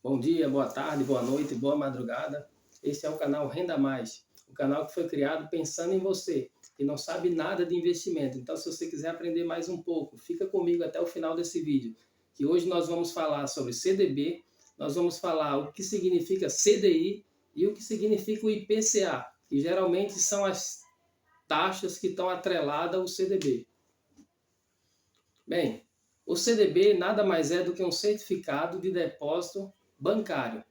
Bom dia, boa tarde, boa noite, boa madrugada. Este é o canal Renda Mais, o canal que foi criado pensando em você, que não sabe nada de investimento. Então, se você quiser aprender mais um pouco, fica comigo até o final desse vídeo, que hoje nós vamos falar sobre CDB, nós vamos falar o que significa CDI e o que significa o IPCA, que geralmente são as taxas que estão atreladas ao CDB. Bem, o CDB nada mais é do que um certificado de depósito bancário.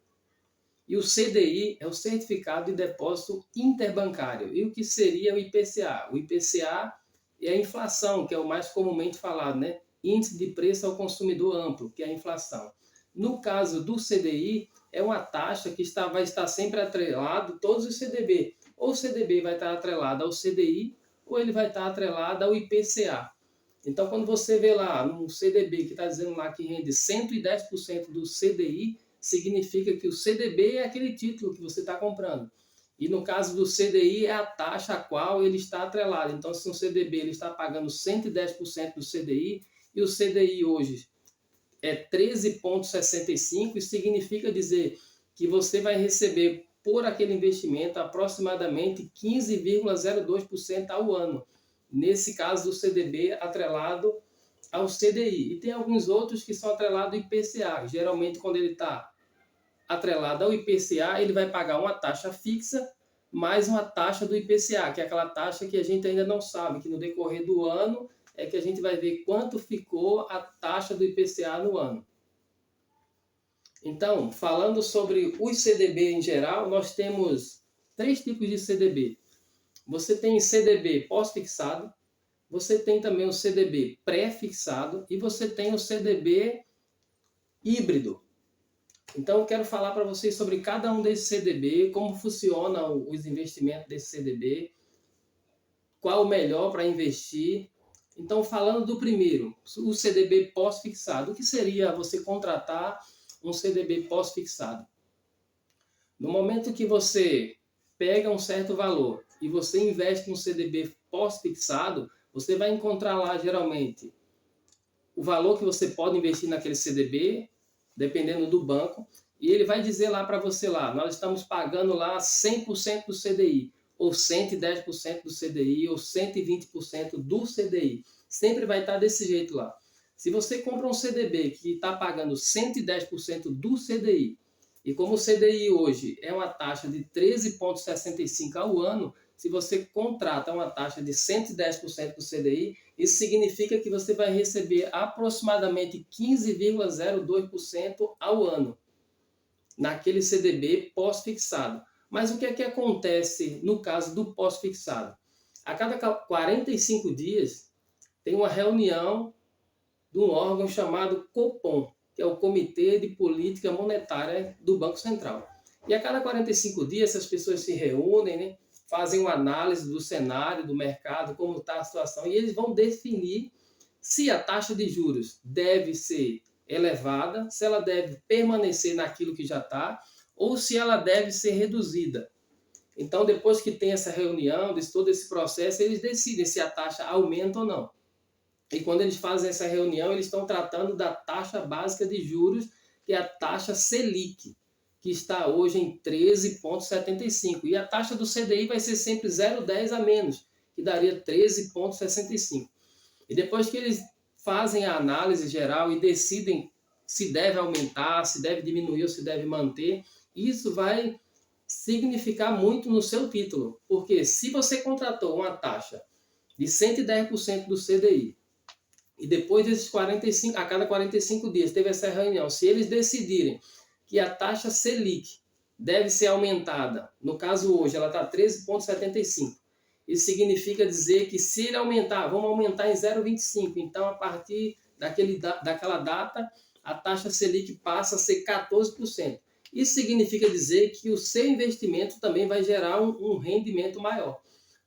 E o CDI é o Certificado de Depósito Interbancário. E o que seria o IPCA? O IPCA é a inflação, que é o mais comumente falado, né? Índice de Preço ao Consumidor Amplo, que é a inflação. No caso do CDI, é uma taxa que vai estar sempre atrelado a todos os CDB. Ou o CDB vai estar atrelado ao CDI, ou ele vai estar atrelado ao IPCA. Então, quando você vê lá no CDB que está dizendo lá que rende 110% do CDI, significa que o CDB é aquele título que você está comprando. E no caso do CDI é a taxa a qual ele está atrelado. Então, se um CDB ele está pagando 110% do CDI e o CDI hoje é 13,65, isso significa dizer que você vai receber por aquele investimento aproximadamente 15,02% ao ano. Nesse caso do CDB atrelado ao CDI. E tem alguns outros que são atrelados ao IPCA. Geralmente, quando ele está atrelado ao IPCA, ele vai pagar uma taxa fixa mais uma taxa do IPCA, que é aquela taxa que a gente ainda não sabe, que no decorrer do ano é que a gente vai ver quanto ficou a taxa do IPCA no ano. Então, falando sobre os CDB em geral, nós temos três tipos de CDB. Você tem CDB pós-fixado, você tem também o CDB pré-fixado e você tem o CDB híbrido. Então, eu quero falar para vocês sobre cada um desses CDB, como funciona os investimentos desse CDB, qual o melhor para investir. Então, falando do primeiro, o CDB pós-fixado. O que seria você contratar um CDB pós-fixado? No momento que você pega um certo valor e você investe no CDB pós-fixado, você vai encontrar lá, geralmente, o valor que você pode investir naquele CDB, dependendo do banco, e ele vai dizer lá para você lá, nós estamos pagando lá 100% do CDI, ou 110% do CDI, ou 120% do CDI. Sempre vai estar desse jeito lá. Se você compra um CDB que está pagando 110% do CDI, e como o CDI hoje é uma taxa de 13,65 ao ano, se você contrata uma taxa de 110% do CDI, isso significa que você vai receber aproximadamente 15,02% ao ano naquele CDB pós-fixado. Mas o que é que acontece no caso do pós-fixado? A cada 45 dias tem uma reunião de um órgão chamado Copom, que é o Comitê de Política Monetária do Banco Central. E a cada 45 dias essas pessoas se reúnem, né? Fazem uma análise do cenário, do mercado, como está a situação, e eles vão definir se a taxa de juros deve ser elevada, se ela deve permanecer naquilo que já está, ou se ela deve ser reduzida. Então, depois que tem essa reunião, todo esse processo, eles decidem se a taxa aumenta ou não. E quando eles fazem essa reunião, eles estão tratando da taxa básica de juros, que é a taxa Selic, que está hoje em 13,75. E a taxa do CDI vai ser sempre 0,10 a menos, que daria 13,65. E depois que eles fazem a análise geral e decidem se deve aumentar, se deve diminuir ou se deve manter, isso vai significar muito no seu título. Porque se você contratou uma taxa de 110% do CDI, e depois desses 45, a cada 45 dias teve essa reunião, se eles decidirem que a taxa Selic deve ser aumentada, no caso hoje ela está 13,75, isso significa dizer que se ele aumentar, vamos aumentar em 0,25, então a partir daquela data a taxa Selic passa a ser 14%. Isso significa dizer que o seu investimento também vai gerar um rendimento maior,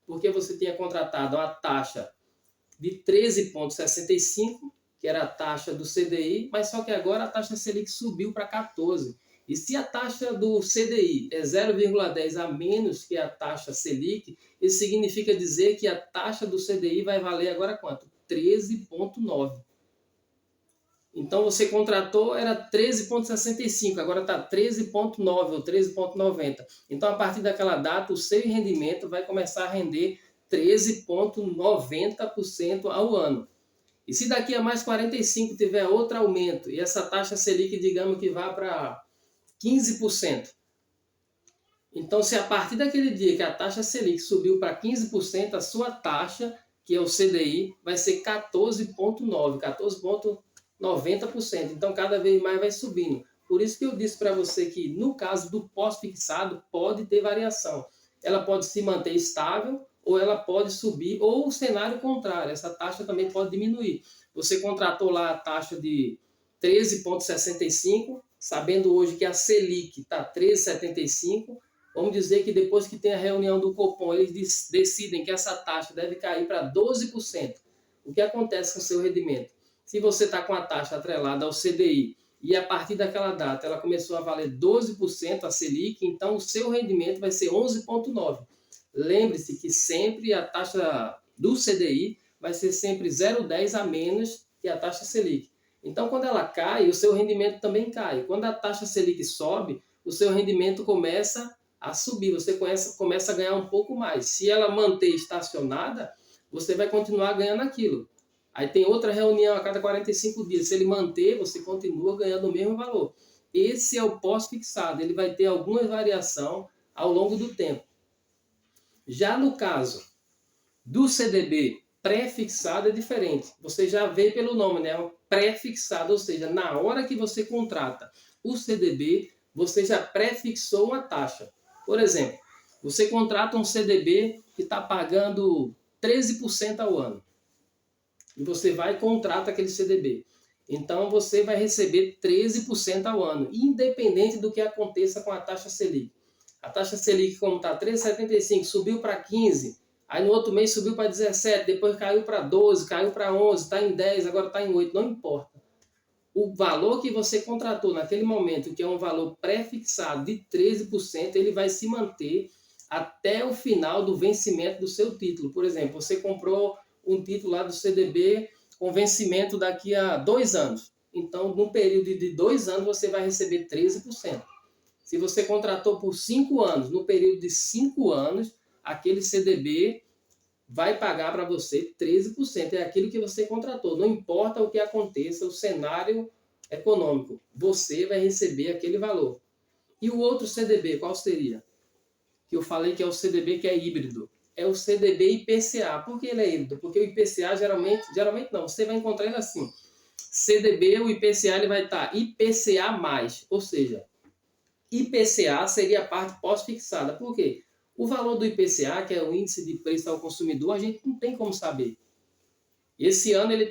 porque você tinha contratado uma taxa de 13,65, que era a taxa do CDI, mas só que agora a taxa Selic subiu para 14. E se a taxa do CDI é 0,10 a menos que a taxa Selic, isso significa dizer que a taxa do CDI vai valer agora quanto? 13,9. Então você contratou, era 13,65, agora está 13,9 ou 13,90. Então a partir daquela data o seu rendimento vai começar a render 13,90% ao ano. E se daqui a mais 45 tiver outro aumento e essa taxa Selic, digamos que vá para 15%. Então, se a partir daquele dia que a taxa Selic subiu para 15%, a sua taxa, que é o CDI, vai ser 14,9%, 14,90%. Então, cada vez mais vai subindo. Por isso que eu disse para você que, no caso do pós-fixado, pode ter variação. Ela pode se manter estável, ou ela pode subir, ou o cenário contrário, essa taxa também pode diminuir. Você contratou lá a taxa de 13,65, sabendo hoje que a Selic está 13,75, vamos dizer que depois que tem a reunião do Copom, eles decidem que essa taxa deve cair para 12%. O que acontece com o seu rendimento? Se você está com a taxa atrelada ao CDI e a partir daquela data ela começou a valer 12% a Selic, então o seu rendimento vai ser 11,9%. Lembre-se que sempre a taxa do CDI vai ser sempre 0,10 a menos que a taxa Selic. Então, quando ela cai, o seu rendimento também cai. Quando a taxa Selic sobe, o seu rendimento começa a subir, você começa a ganhar um pouco mais. Se ela manter estacionada, você vai continuar ganhando aquilo. Aí tem outra reunião a cada 45 dias. Se ele manter, você continua ganhando o mesmo valor. Esse é o pós-fixado. Ele vai ter alguma variação ao longo do tempo. Já no caso do CDB pré-fixado é diferente. Você já vê pelo nome, né? Pré-fixado, ou seja, na hora que você contrata o CDB, você já pré-fixou uma taxa. Por exemplo, você contrata um CDB que está pagando 13% ao ano. E você vai e contrata aquele CDB. Então você vai receber 13% ao ano, independente do que aconteça com a taxa Selic. A taxa Selic, como está 3,75, subiu para 15, aí no outro mês subiu para 17, depois caiu para 12, caiu para 11, está em 10, agora está em 8, não importa. O valor que você contratou naquele momento, que é um valor pré-fixado de 13%, ele vai se manter até o final do vencimento do seu título. Por exemplo, você comprou um título lá do CDB com vencimento daqui a 2 anos. Então, no período de 2 anos, você vai receber 13%. Se você contratou por 5 anos, no período de 5 anos, aquele CDB vai pagar para você 13%. É aquilo que você contratou. Não importa o que aconteça, o cenário econômico, você vai receber aquele valor. E o outro CDB, qual seria? Que eu falei que é o CDB que é híbrido. É o CDB IPCA. Por que ele é híbrido? Porque o IPCA geralmente não, você vai encontrar ele assim. CDB, o IPCA ele vai estar IPCA+, ou seja, IPCA seria a parte pós-fixada. Por quê? O valor do IPCA, que é o índice de preço ao consumidor, a gente não tem como saber. Esse ano ele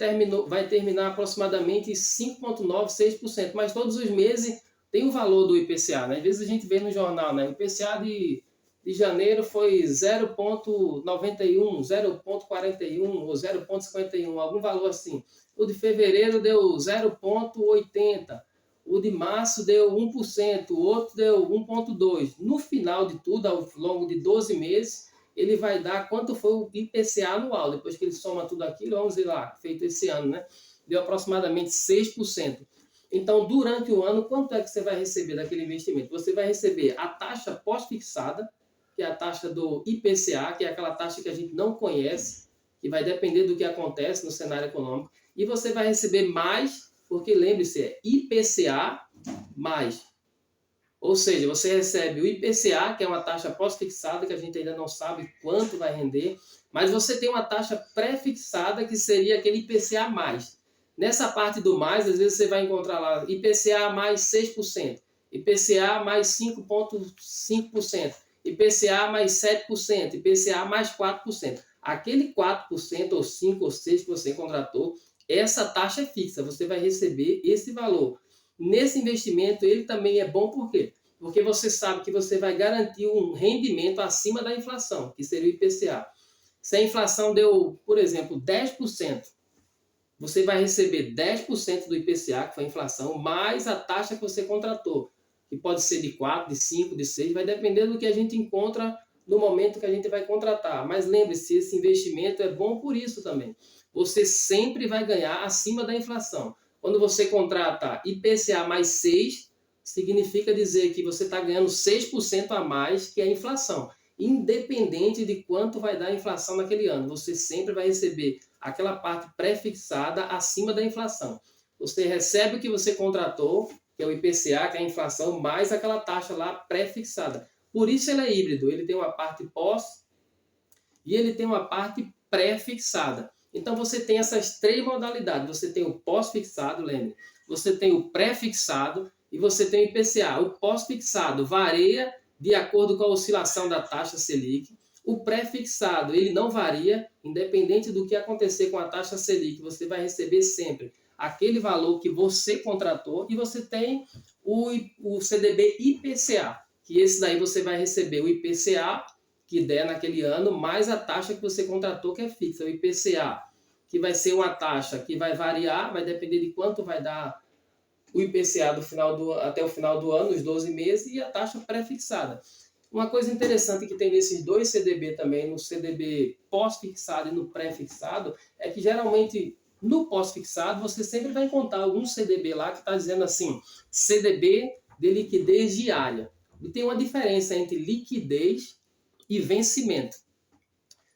vai terminar aproximadamente 5,9%, 6%, mas todos os meses tem o valor do IPCA. Né? Às vezes a gente vê no jornal, né? O IPCA de janeiro foi 0,91, 0,41 ou 0,51, algum valor assim. O de fevereiro deu 0,80. O de março deu 1%, o outro deu 1,2%. No final de tudo, ao longo de 12 meses, ele vai dar quanto foi o IPCA anual. Depois que ele soma tudo aquilo, vamos ver lá, feito esse ano, né? Deu aproximadamente 6%. Então, durante o ano, quanto é que você vai receber daquele investimento? Você vai receber a taxa pós-fixada, que é a taxa do IPCA, que é aquela taxa que a gente não conhece, que vai depender do que acontece no cenário econômico. E você vai receber mais, porque lembre-se, é IPCA mais. Ou seja, você recebe o IPCA, que é uma taxa pós-fixada, que a gente ainda não sabe quanto vai render, mas você tem uma taxa pré-fixada, que seria aquele IPCA mais. Nessa parte do mais, às vezes você vai encontrar lá IPCA mais 6%, IPCA mais 5,5%, IPCA mais 7%, IPCA mais 4%. Aquele 4% ou 5% ou 6% que você contratou, essa taxa é fixa, você vai receber esse valor. Nesse investimento, ele também é bom por quê? Porque você sabe que você vai garantir um rendimento acima da inflação, que seria o IPCA. Se a inflação deu, por exemplo, 10%, você vai receber 10% do IPCA, que foi a inflação, mais a taxa que você contratou, que pode ser de 4, de 5, de 6, vai depender do que a gente encontra no momento que a gente vai contratar. Mas lembre-se, esse investimento é bom por isso também. Você sempre vai ganhar acima da inflação. Quando você contrata IPCA mais 6, significa dizer que você está ganhando 6% a mais que a inflação. Independente de quanto vai dar a inflação naquele ano, você sempre vai receber aquela parte pré-fixada acima da inflação. Você recebe o que você contratou, que é o IPCA, que é a inflação, mais aquela taxa lá pré-fixada. Por isso ele é híbrido, ele tem uma parte pós e ele tem uma parte pré-fixada. Então você tem essas três modalidades. Você tem o pós-fixado, lembre, você tem o pré-fixado e você tem o IPCA. O pós-fixado varia de acordo com a oscilação da taxa Selic. O pré-fixado, ele não varia, independente do que acontecer com a taxa Selic, você vai receber sempre aquele valor que você contratou. E você tem o CDB IPCA, que esse daí você vai receber o IPCA que der naquele ano, mais a taxa que você contratou, que é fixa, o IPCA, que vai ser uma taxa que vai variar, vai depender de quanto vai dar o IPCA até o final do ano, os 12 meses, e a taxa pré-fixada. Uma coisa interessante que tem nesses dois CDB também, no CDB pós-fixado e no pré-fixado, é que geralmente no pós-fixado você sempre vai encontrar algum CDB lá que está dizendo assim, CDB de liquidez diária. E tem uma diferença entre liquidez e vencimento.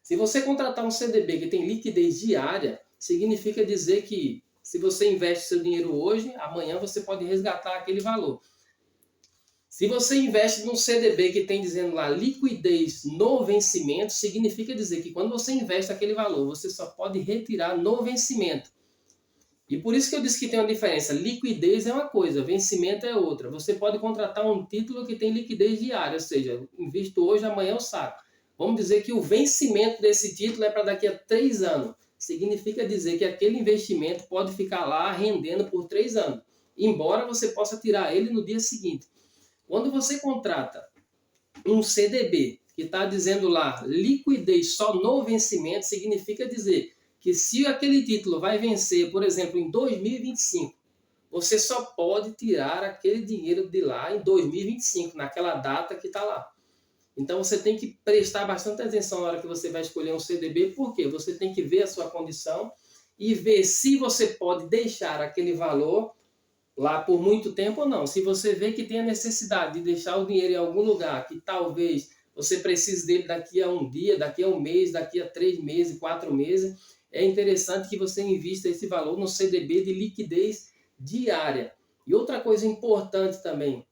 Se você contratar um CDB que tem liquidez diária, significa dizer que se você investe seu dinheiro hoje, amanhã você pode resgatar aquele valor. Se você investe num CDB que tem dizendo lá liquidez no vencimento, significa dizer que quando você investe aquele valor, você só pode retirar no vencimento. E por isso que eu disse que tem uma diferença. Liquidez é uma coisa, vencimento é outra. Você pode contratar um título que tem liquidez diária, ou seja, invisto hoje, amanhã eu saco. Vamos dizer que o vencimento desse título é para daqui a 3 anos. Significa dizer que aquele investimento pode ficar lá rendendo por 3 anos, embora você possa tirar ele no dia seguinte. Quando você contrata um CDB que está dizendo lá liquidez só no vencimento, significa dizer que se aquele título vai vencer, por exemplo, em 2025, você só pode tirar aquele dinheiro de lá em 2025, naquela data que está lá. Então você tem que prestar bastante atenção na hora que você vai escolher um CDB, porque você tem que ver a sua condição e ver se você pode deixar aquele valor lá por muito tempo ou não. Se você vê que tem a necessidade de deixar o dinheiro em algum lugar, que talvez você precise dele daqui a um dia, daqui a um mês, daqui a 3 meses, 4 meses, é interessante que você invista esse valor no CDB de liquidez diária. E outra coisa importante também,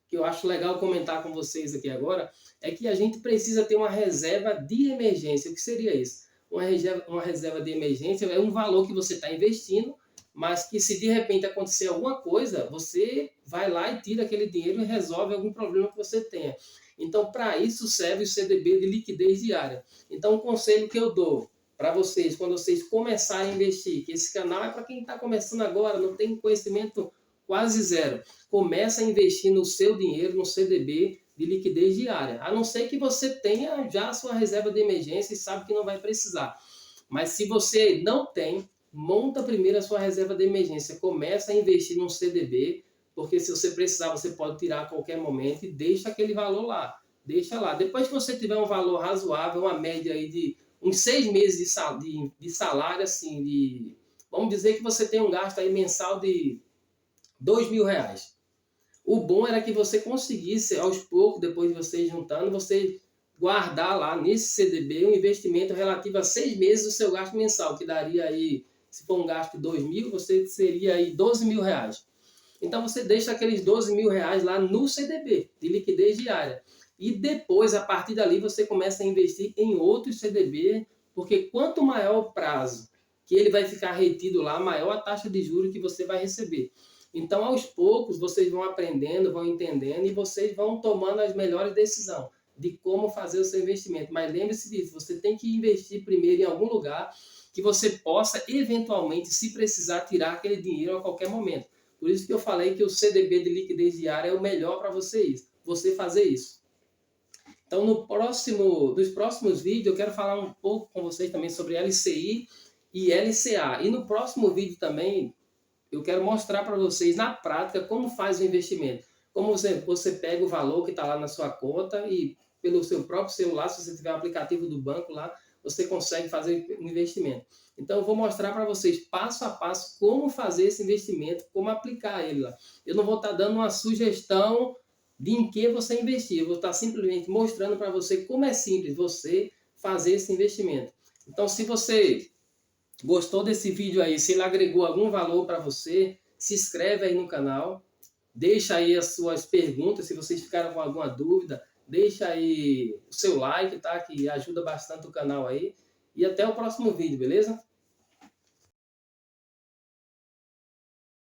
que eu acho legal comentar com vocês aqui agora, é que a gente precisa ter uma reserva de emergência. O que seria isso? Uma reserva de emergência é um valor que você está investindo, mas que se de repente acontecer alguma coisa, você vai lá e tira aquele dinheiro e resolve algum problema que você tenha. Então, para isso serve o CDB de liquidez diária. Então, o conselho que eu dou para vocês, quando vocês começarem a investir, que esse canal é para quem está começando agora, não tem conhecimento quase zero. Começa a investir no seu dinheiro, no CDB de liquidez diária. A não ser que você tenha já a sua reserva de emergência e sabe que não vai precisar. Mas se você não tem, monta primeiro a sua reserva de emergência. Começa a investir num CDB, porque se você precisar, você pode tirar a qualquer momento e deixa aquele valor lá. Deixa lá. Depois que você tiver um valor razoável, uma média aí de uns 6 meses de salário, assim, vamos dizer que você tem um gasto aí mensal de R$ 2.000. O bom era que você conseguisse, aos poucos, depois de você juntando, você guardar lá nesse CDB um investimento relativo a 6 meses do seu gasto mensal, que daria aí, se for um gasto de 2.000, você seria aí R$ 12.000. Então você deixa aqueles R$ 12.000 lá no CDB, de liquidez diária. E depois, a partir dali, você começa a investir em outros CDB, porque quanto maior o prazo que ele vai ficar retido lá, maior a taxa de juros que você vai receber. Então, aos poucos, vocês vão aprendendo, vão entendendo e vocês vão tomando as melhores decisões de como fazer o seu investimento. Mas lembre-se disso, você tem que investir primeiro em algum lugar que você possa, eventualmente, se precisar, tirar aquele dinheiro a qualquer momento. Por isso que eu falei que o CDB de liquidez diária é o melhor para você fazer isso. Então, nos próximos vídeos, eu quero falar um pouco com vocês também sobre LCI e LCA. E no próximo vídeo também, eu quero mostrar para vocês na prática como faz o investimento. Como você pega o valor que está lá na sua conta e pelo seu próprio celular, se você tiver um aplicativo do banco lá, você consegue fazer um investimento. Então, eu vou mostrar para vocês passo a passo como fazer esse investimento, como aplicar ele lá. Eu não vou estar dando uma sugestão de em que você investir, eu vou estar simplesmente mostrando para você como é simples você fazer esse investimento. Então, se você gostou desse vídeo aí, se ele agregou algum valor para você, se inscreve aí no canal, deixa aí as suas perguntas, se vocês ficaram com alguma dúvida, deixa aí o seu like, tá? Que ajuda bastante o canal aí. E até o próximo vídeo, beleza?